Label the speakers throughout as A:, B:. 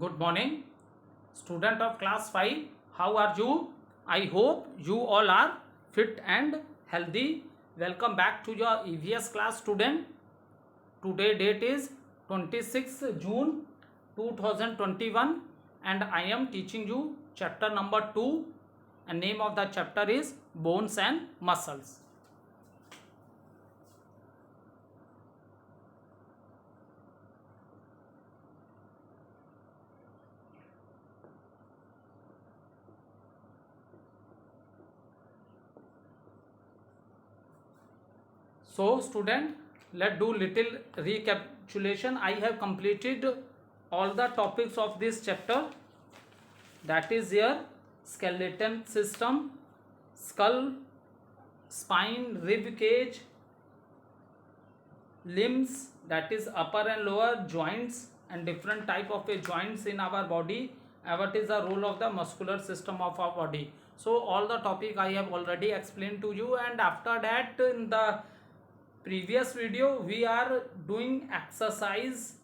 A: Good morning, student of class 5. How are you? I hope you all are fit and healthy. Welcome back to your EVS class, student. Today date is 26th June 2021 and I am teaching you chapter number 2 and name of the chapter is Bones and Muscles. So student, let's do little recapitulation. I have completed all the topics of this chapter, that is here skeleton system, skull, spine, rib cage, limbs, that is upper and lower joints and different type of joints in our body, and what is the role of the muscular system of our body. So all the topic I have already explained to you, and after that in the previous video we are doing exercise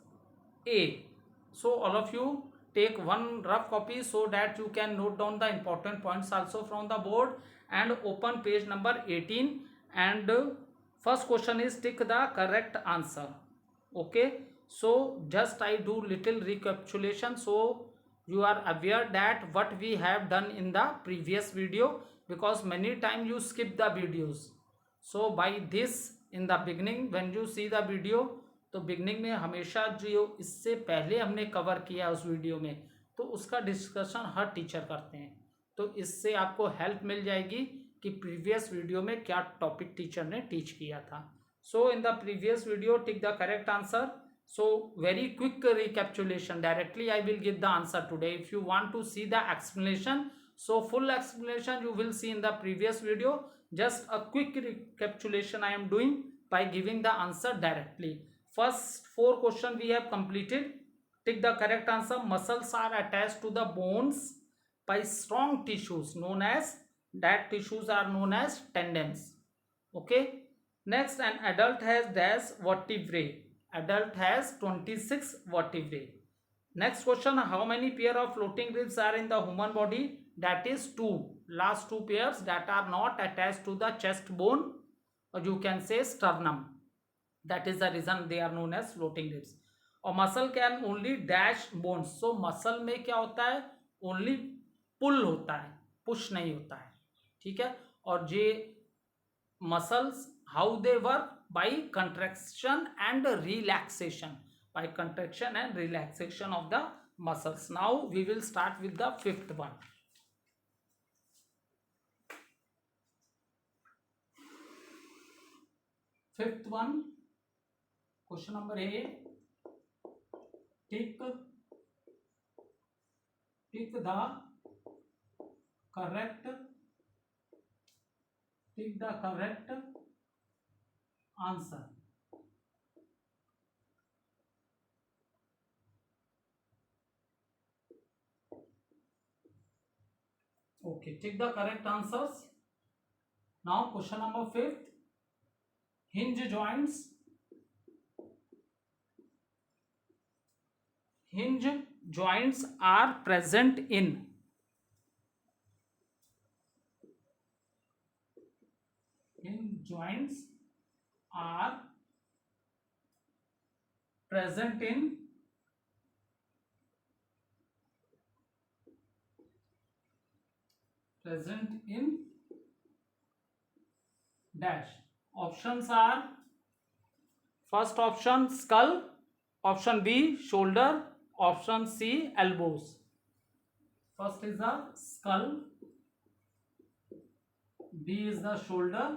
A: A. So all of you take one rough copy so that you can note down the important points also from the board, and open page number 18, and first question is tick the correct answer. Okay, so just I do little recapitulation so you are aware that what we have done in the previous video, because many times you skip the videos. So by this in the beginning when you see the video, तो beginning में हमेशा जो इससे पहले हमने cover किया उस video में, तो उसका डिस्कशन हर टीचर करते हैं, तो इससे आपको हेल्प मिल जाएगी कि प्रीवियस वीडियो में क्या टॉपिक टीचर ने टीच किया था. So in the previous video tick the correct answer. So very quick recapitulation, directly I will give the answer today. If you want to see the explanation, so full explanation you will see in the previous video. Just a quick recapitulation I am doing by giving the answer directly. First 4 question we have completed. Take the correct answer. Muscles are attached to the bones by strong tissues known as, that tissues are known as tendons. Okay, next, an adult has dash vertebrae. Adult has 26 vertebrae. Next question, how many pair of floating ribs are in the human body? That is 2. Last 2 pairs that are not attached to the chest bone, or you can say sternum. That is the reason they are known as floating ribs. और muscle can only dash bones. So muscle में क्या होता है, only पुल होता है, push नहीं होता है. ठीक है, और जे muscles how they work, by contraction and relaxation, by contraction and relaxation of the muscles. Now we will start with the fifth one. Fifth one, question number A. Tick the correct answer. Okay, take the correct answers. Now question number 5th. Hinge joints. Hinge joints are present in. Hinge joints are present in dash. Options are, first option skull, option B shoulder, option C elbows. First is the skull, B is the shoulder,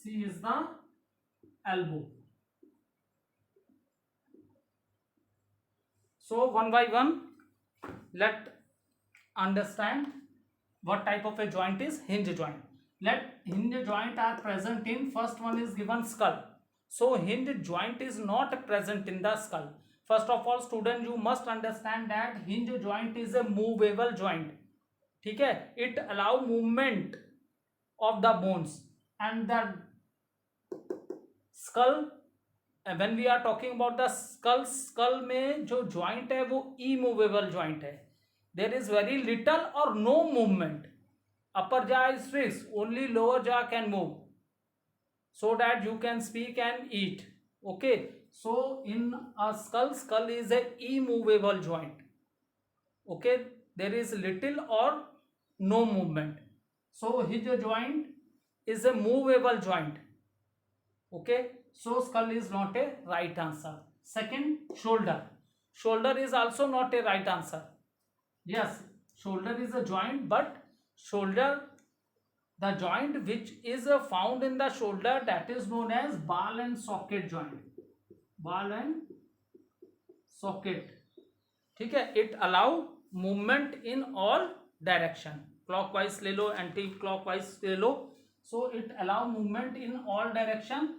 A: C is the elbow. So one by one let understand what type of a joint is hinge joint. Let hinge joint are present in, first one is given skull. So hinge joint is not present in the skull. First of all student, you must understand that hinge joint is a movable joint. ठीक है, it allow movement of the bones, and the skull when we are talking about the skull, skull में जो joint है वो immovable joint है. There is very little or no movement. Upper jaw is fixed, only lower jaw can move so that you can speak and eat. Okay, so in a skull, skull is a immovable joint. Okay, there is little or no movement, so his joint is a movable joint. Okay, so skull is not a right answer. Second, shoulder. Shoulder is also not a right answer. Yes, shoulder is a joint, but shoulder, the joint which is found in the shoulder, that is known as ball and socket joint. Ball and socket. ठीक है, it allow movement in all direction. Clockwise ले लो, anti clockwise ले लो, so it allow movement in all direction.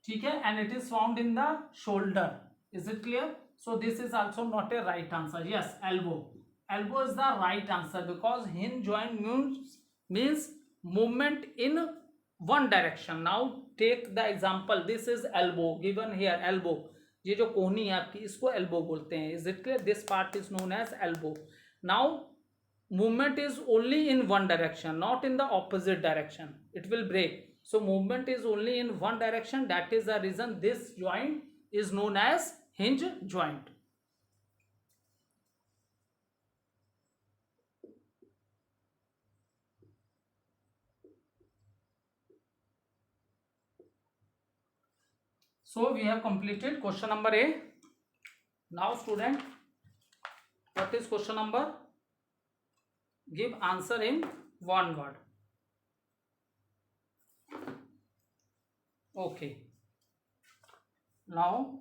A: ठीक है, and it is found in the shoulder. Is it clear? So this is also not a right answer. Yes, elbow. Elbow is the right answer because hinge joint means movement in one direction. Now take the example. This is elbow given here. Elbow, ये जो कोहनी है आपकी, इसको elbow बोलते हैं. Is it clear? This part is known as elbow. Now movement is only in one direction, not in the opposite direction. It will break. So movement is only in one direction. That is the reason this joint is known as hinge joint. So we have completed question number A. Now student, what is question number? Give answer in one word. Okay. Now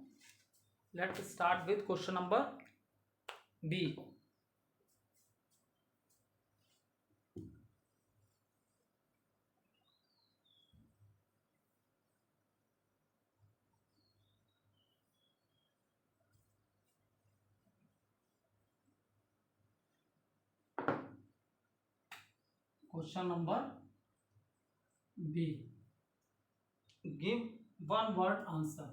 A: let's start with question number B. Question number B. Give one word answer.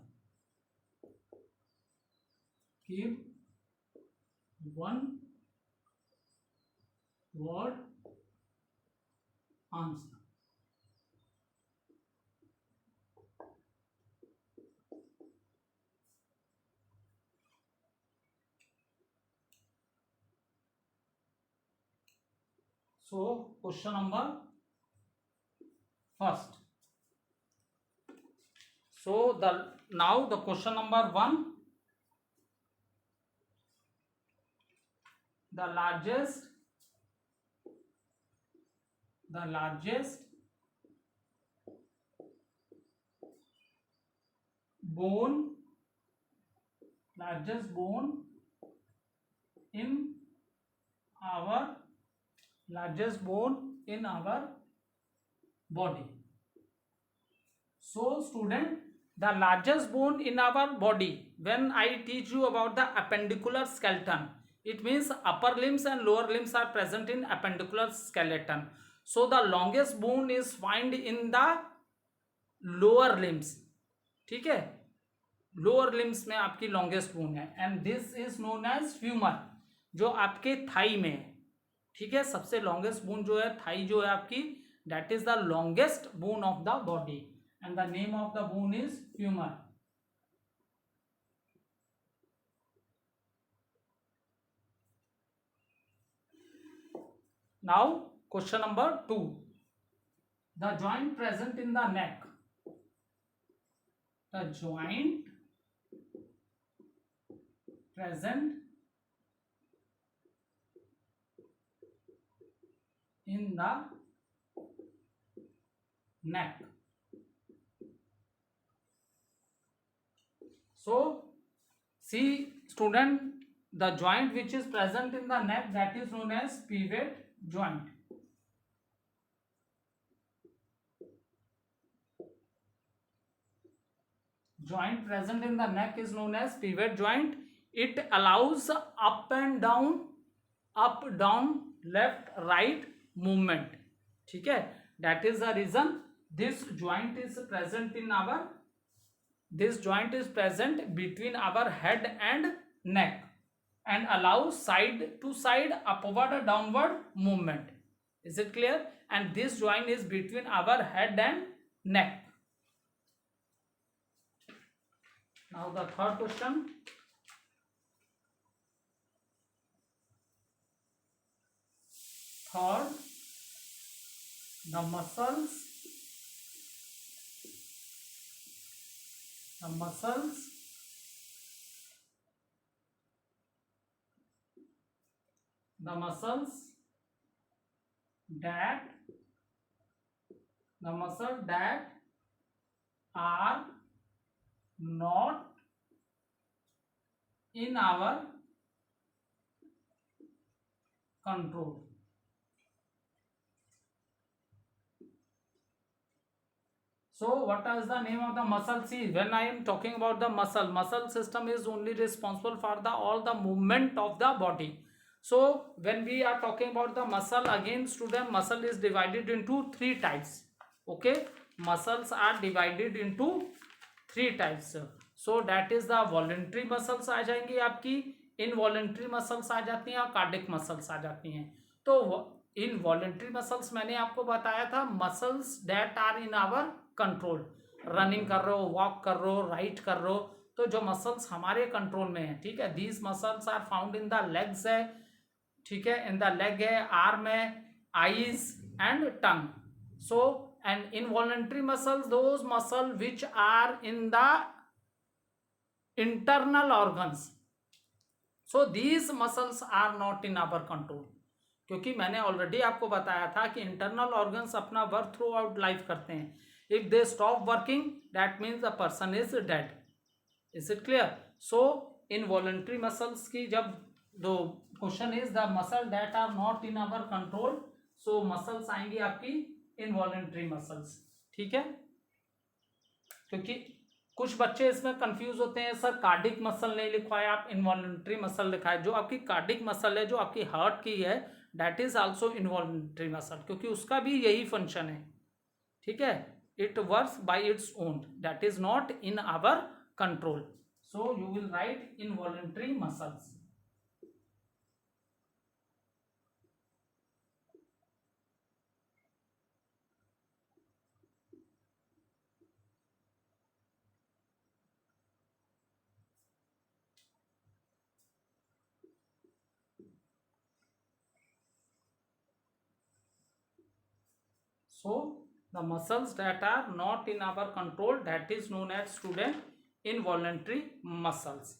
A: Give one word answer. So question number first. So now the question number 1. The largest bone in our body. So student, the largest bone in our body, when I teach you about the appendicular skeleton, it means upper limbs and lower limbs are present in appendicular skeleton. So the longest bone is found in the lower limbs. ठीक है, lower limbs में आपकी longest bone है, and this is known as femur, जो आपके Thai में है. ठीक है, सबसे लॉन्गेस्ट बोन जो है थाई जो है आपकी, that is the longest bone of the body, and the name of the bone is femur. Now question number 2. The joint present in the neck. The joint present in the neck. So see student, the joint which is present in the neck, that is known as pivot joint. Joint present in the neck is known as pivot joint. It allows up down, left, right movement. ठीक है, that is the reason this joint is present in our This joint is present between our head and neck and allows side to side upward or downward movement. Is it clear? And this joint is between our head and neck. Now the third question. Third, the muscles that are not in our control. So what is the name of the muscle? See, when I am talking about the muscle system is only responsible for the all the movement of the body. So when we are talking about the muscle, again student, muscle is divided into three types. Okay, muscles are divided into three types. So that is the voluntary muscles आ जाएंगी आपकी, involuntary muscles आ जाती हैं और cardiac muscles आ जाती हैं. तो involuntary muscles मैंने आपको बताया था, muscles that are in our control. Running कर रहे हो, वॉक कर रहे हो, राइट कर रहे हो, तो जो मसल्स हमारे कंट्रोल में है, ठीक है, these muscles are found in the legs है, ठीक है, इन द लेग है, आर्म है, eyes and tongue. So and involuntary muscles, those muscle which are in the internal organs. So these muscles are not in our control. क्योंकि मैंने already आपको बताया था कि इंटरनल ऑर्गन्स अपना वर्क थ्रू आउट लाइफ करते हैं. If they stop working, that means the person is dead. Is it clear? So involuntary muscles की जब दो question is the muscle that are not in our control, so muscles आएंगी आपकी involuntary muscles. ठीक है, क्योंकि कुछ बच्चे इसमें कंफ्यूज होते हैं, सर कार्डिक मसल नहीं लिखवाया, आप इनवॉलेंट्री मसल लिखा है. जो आपकी कार्डिक मसल है, जो आपकी हार्ट की है, that is also involuntary muscle, क्योंकि उसका भी यही फंक्शन है. ठीक है, it works by its own, that is not in our control. So you will write involuntary muscles. So the muscles that are not in our control, that is known as student involuntary muscles.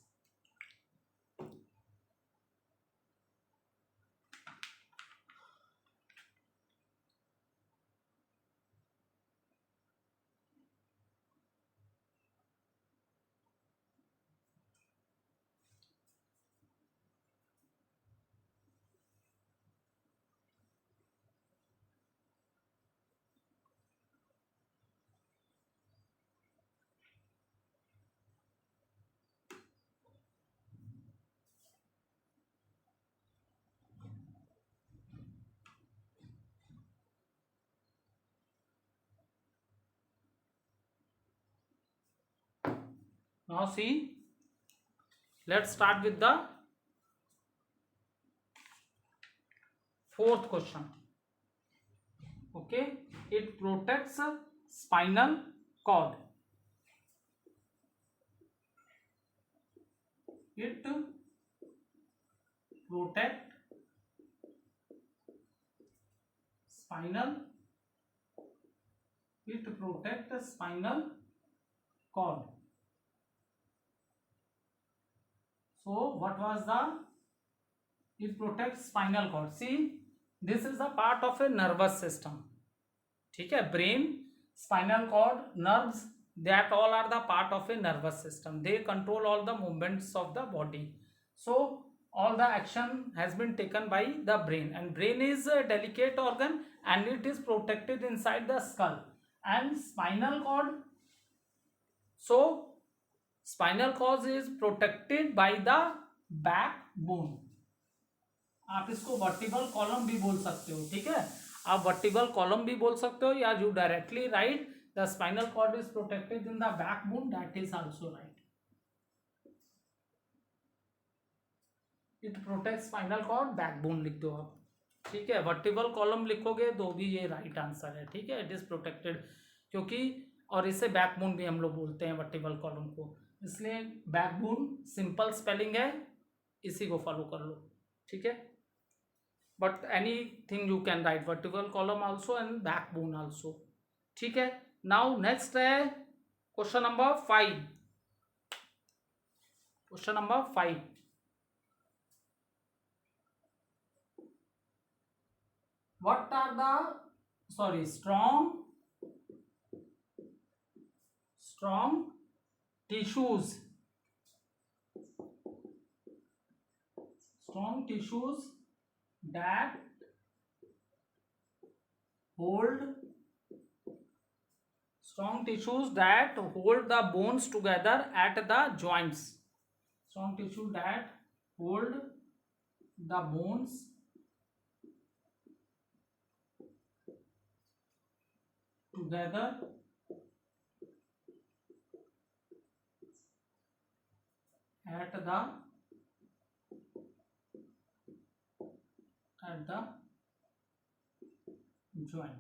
A: Now see, let's start with the fourth question. Okay, it protects spinal cord. It protect spinal. It protect the spinal cord. So what was the? It protects spinal cord. See, this is a part of a nervous system. ठीक है, brain, spinal cord, nerves, that all are the part of a nervous system. They control all the movements of the body. So all the action has been taken by the brain, and brain is a delicate organ and it is protected inside the skull. And spinal cord, so spinal cord is protected by the backbone. आप इसको vertebral column भी बोल सकते हो. ठीक है, आप vertebral column भी बोल सकते हो, या you directly right the spinal cord is protected in the backbone, that is also right. It protects spinal cord, backbone लिख दो आप, ठीक है. वर्टिबल कॉलम लिखोगे तो भी ये राइट आंसर है, ठीक है. इट इज प्रोटेक्टेड, क्योंकि और इसे बैकबोन भी हम लोग बोलते हैं वर्टिबल कॉलम को, इसलिए बैकबोन सिंपल स्पेलिंग है, इसी को फॉलो कर लो, ठीक है. But any thing you can write vertebral column also and backbone also, ठीक है. नाउ नेक्स्ट है question number 5. Question number 5, what are the strong tissues that hold the bones together at the joints. Strong tissue that hold the bones together at the joints,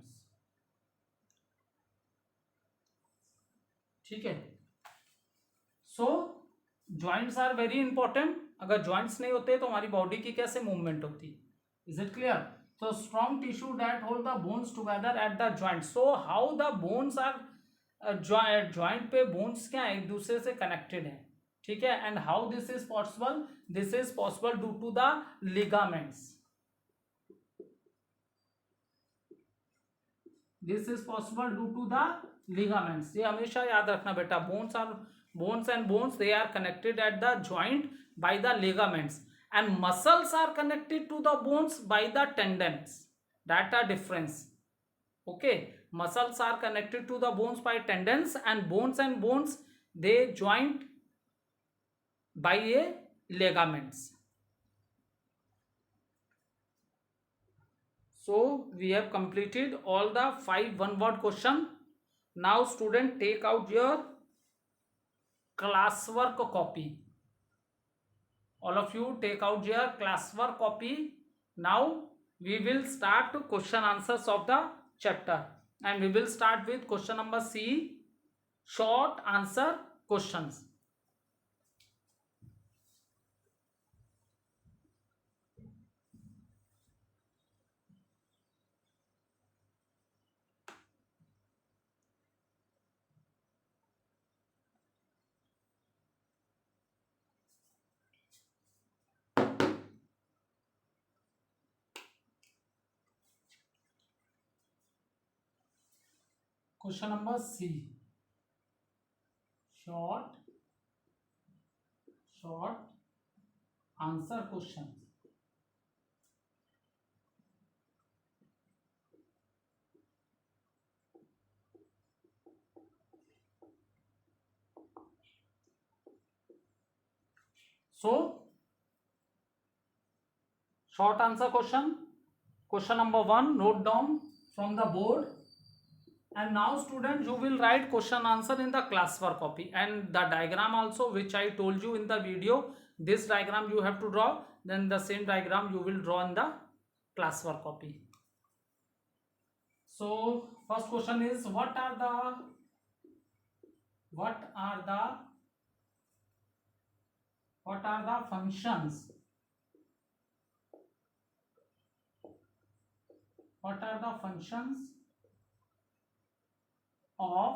A: ठीक है. सो joints are very important. अगर joints नहीं होते तो हमारी body की कैसे movement होती, is it clear. So strong tissue that hold the bones together at the joint. So how the bones are joint पे bones क्या एक दूसरे से connected है, ठीक है. And how this is possible? This is possible due to the ligaments. This is possible due to the ligaments. ये हमेशा याद रखना बेटा. Bones and bones, they are connected at the joint by the ligaments. And muscles are connected to the bones by the tendons. That are difference. Okay, muscles are connected to the bones by tendons, and bones they joint by a ligaments. So we have completed all the 5 one-word question. Now student, take out your classwork copy. All of you take out your classwork copy. Now we will start question answers of the chapter, and we will start with question number C, short answer questions. Question number C, short answer questions. So short answer question number 1, note down from the board. And now students, you will write question answer in the classwork copy, and the diagram also which I told you in the video, this diagram you have to draw, then the same diagram you will draw in the classwork copy. So first question is, what are the functions of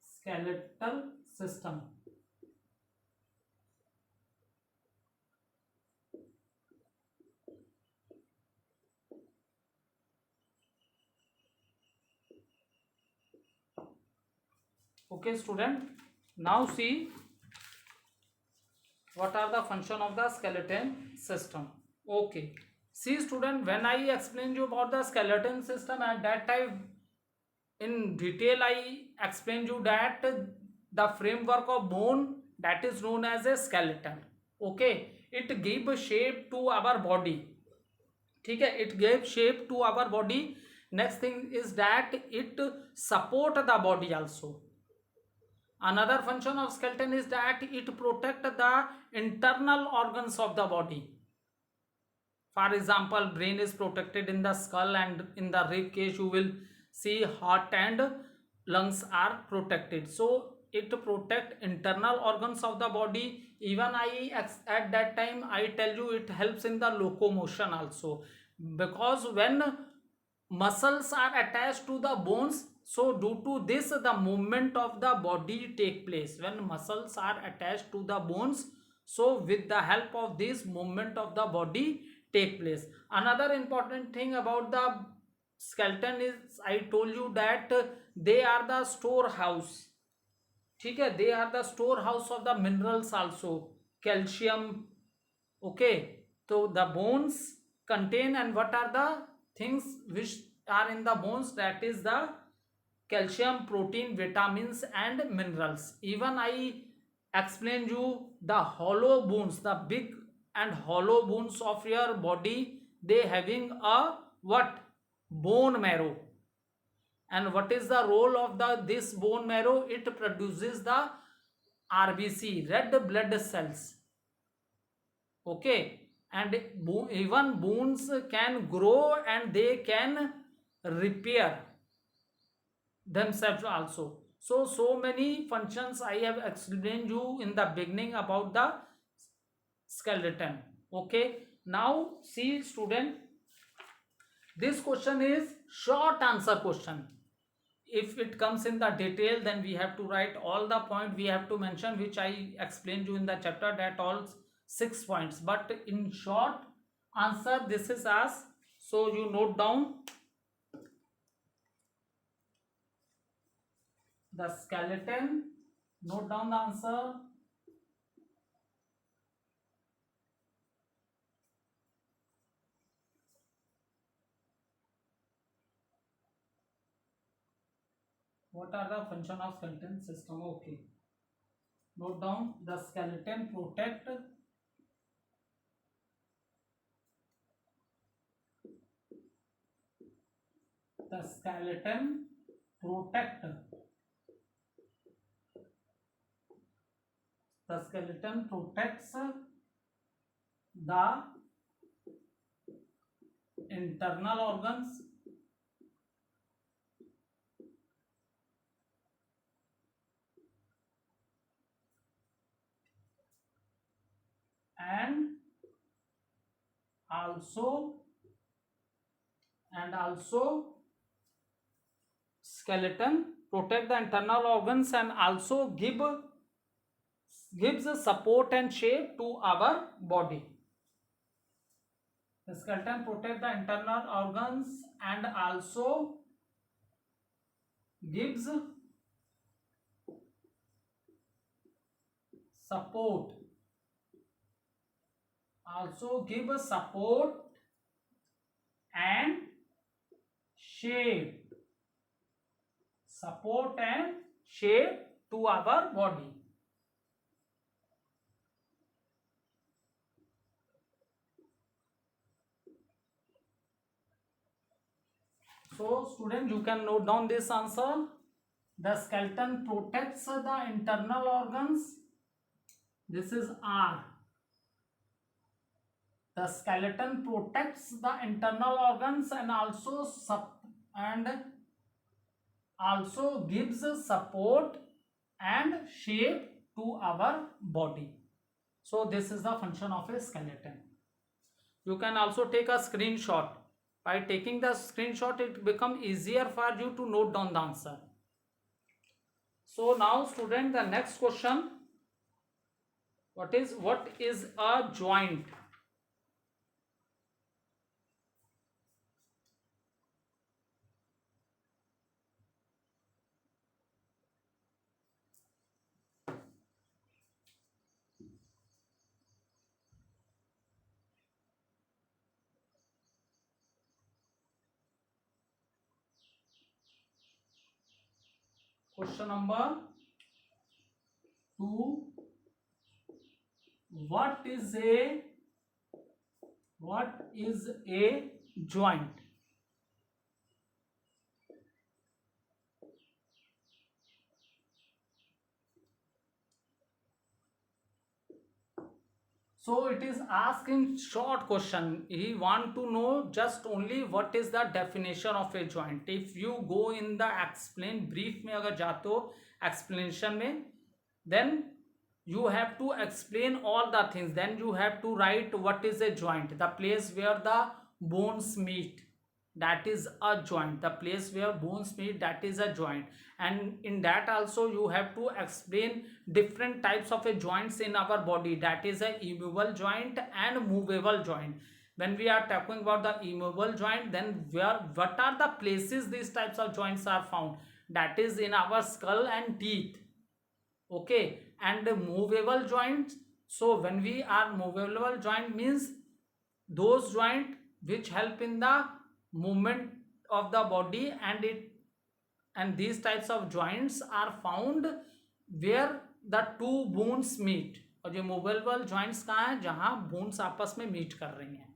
A: skeletal system? Okay student, now see what are the function of the skeleton system. Okay, see student, when I explained you about the skeleton system, at that time in detail I explained you that the framework of bone, that is known as a skeleton. Okay, it give shape to our body, ठीक है. It gave shape to our body, Next thing is that it support the body also. Another function of skeleton is that it protect the internal organs of the body. For example, brain is protected in the skull, and in the rib cage you will see heart and lungs are protected. So it protect internal organs of the body. Even at that time I tell you it helps in the locomotion also, because when muscles are attached to the bones, so due to this the movement of the body take place. When muscles are attached to the bones, so with the help of this movement of the body take place. Another important thing about the skeleton is I told you that they are the storehouse. ठीक है, they are the storehouse of the minerals also, calcium. Okay, so the bones contain, and what are the things which are in the bones? That is the calcium, protein, vitamins and minerals. Even I explain you the hollow bones, the big and hollow bones of your body, they having a what? Bone marrow. And what is the role of the this bone marrow? It produces the RBC, red blood cells. Okay, and even bones can grow and they can repair themselves also. So many functions I have explained you in the beginning about the skeleton. Okay, now see student, this question is short answer question. If it comes in the detail, then we have to write all the point we have to mention, which I explained you in the chapter, that all 6 points. But in short answer this is as, so you note down the skeleton, note down the answer. What are the function of skeleton system? Okay, note down the skeleton protect the skeleton protect the skeleton protects the internal organs and also skeleton protect the internal organs and also gives a support and shape to our body. The skeleton protect the internal organs and also gives support, and shape, to our body. So student, you can note down this answer. The skeleton protects the internal organs. This is R. The skeleton protects the internal organs and also gives support and shape to our body. So this is the function of a skeleton. You can also take a screenshot. By taking the screenshot, it becomes easier for you to note down the answer. So now student, the next question, what is a joint? Question number 2. What is a joint? So it is asking short question. He want to know just only what is the definition of a joint. If you go in the explain brief में अगर जाते हो explanation में, then you have to explain all the things. Then you have to write what is a joint. The place where the bones meet, that is a joint. The place where bones meet, that is a joint. And in that also you have to explain different types of a joints in our body, that is a immovable joint and movable joint. When we are talking about the immovable joint, then what are the places these types of joints are found? That is in our skull and teeth. Okay, and the movable joints, so when we are movable joint means those joint which help in the movement of the body, and these types of joints are found where the two bones meet. और ये movable joints कहाँ है? जहाँ bones आपस में meet कर रही हैं.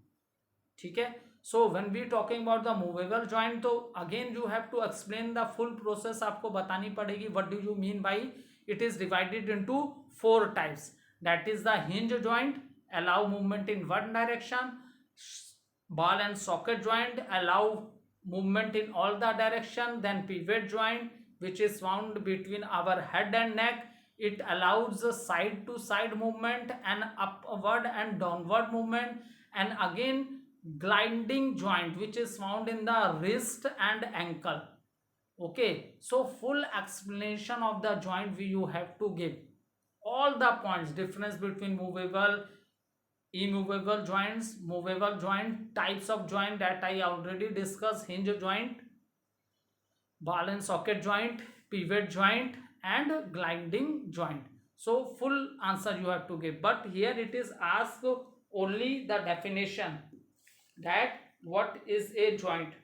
A: ठीक है. So when we talking about the movable joint, तो again you have to explain the full process. आपको बतानी पड़ेगी what do you mean by it is divided into 4 types. That is the hinge joint, allow movement in one direction. Ball and socket joint, allow movement in all the direction. Then pivot joint, which is found between our head and neck, it allows the side to side movement and upward and downward movement. And again gliding joint, which is found in the wrist and ankle. Okay, so full explanation of the joint you have to give all the points, difference between movable, immovable joints, movable joint, types of joint that I already discussed, hinge joint, ball and socket joint, pivot joint and gliding joint. So full answer you have to give, but here it is asked only the definition, that what is a joint.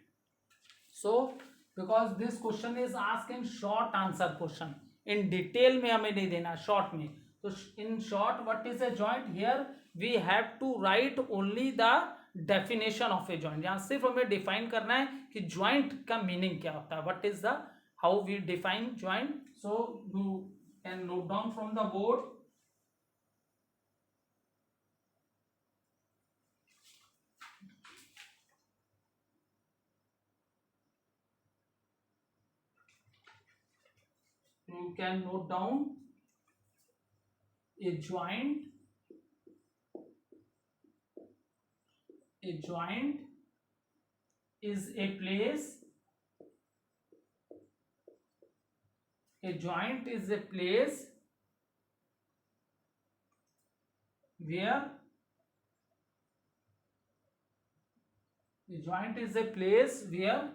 A: So because this question is asked in short answer question, in detail में हमें नहीं देना, short में. So in short, what is a joint? Here we have to write only the definition of a joint. यहाँ सिर्फ हमें define करना है कि joint का meaning क्या होता है. What is the, how we define joint? So you can note down from the board. You can note down a joint. A joint is a place. A joint is a place where a joint is a place where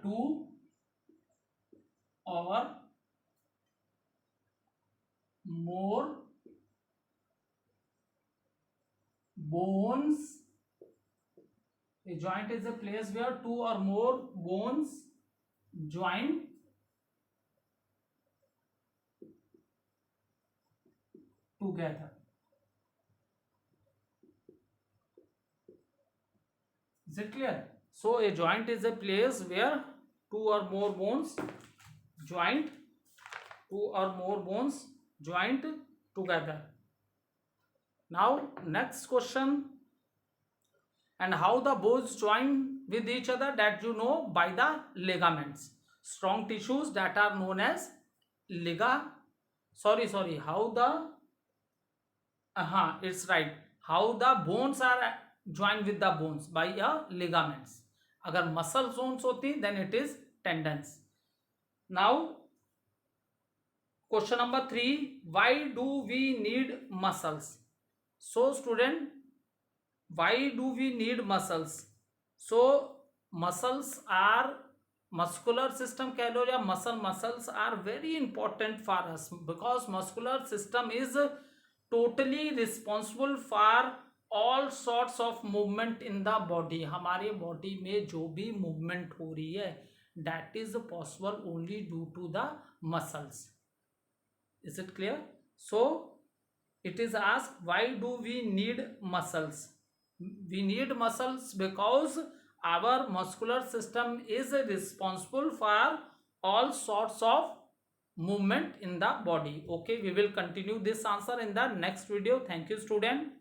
A: two or more bones. A joint is a place where two or more bones join together. Is it clear? So a joint is a place where two or more bones joined together. Now next question, and how the bones join with each other, that you know by the ligaments, strong tissues that are known as how the it's right, how the bones are joined with the bones by ligaments. अगर muscle Jones होती then it is tendons. Now question number 3, why do we need muscles? So student, why do we need muscles? So muscles are, muscular system कह लो या muscles are very important for us, because muscular system is totally responsible for all sorts of movement in the body. हमारे body में जो भी movement हो रही है, that is possible only due to the muscles. Is it clear? So it is asked, why do we need muscles? We need muscles because our muscular system is responsible for all sorts of movement in the body. Okay, we will continue this answer in the next video. Thank you, student.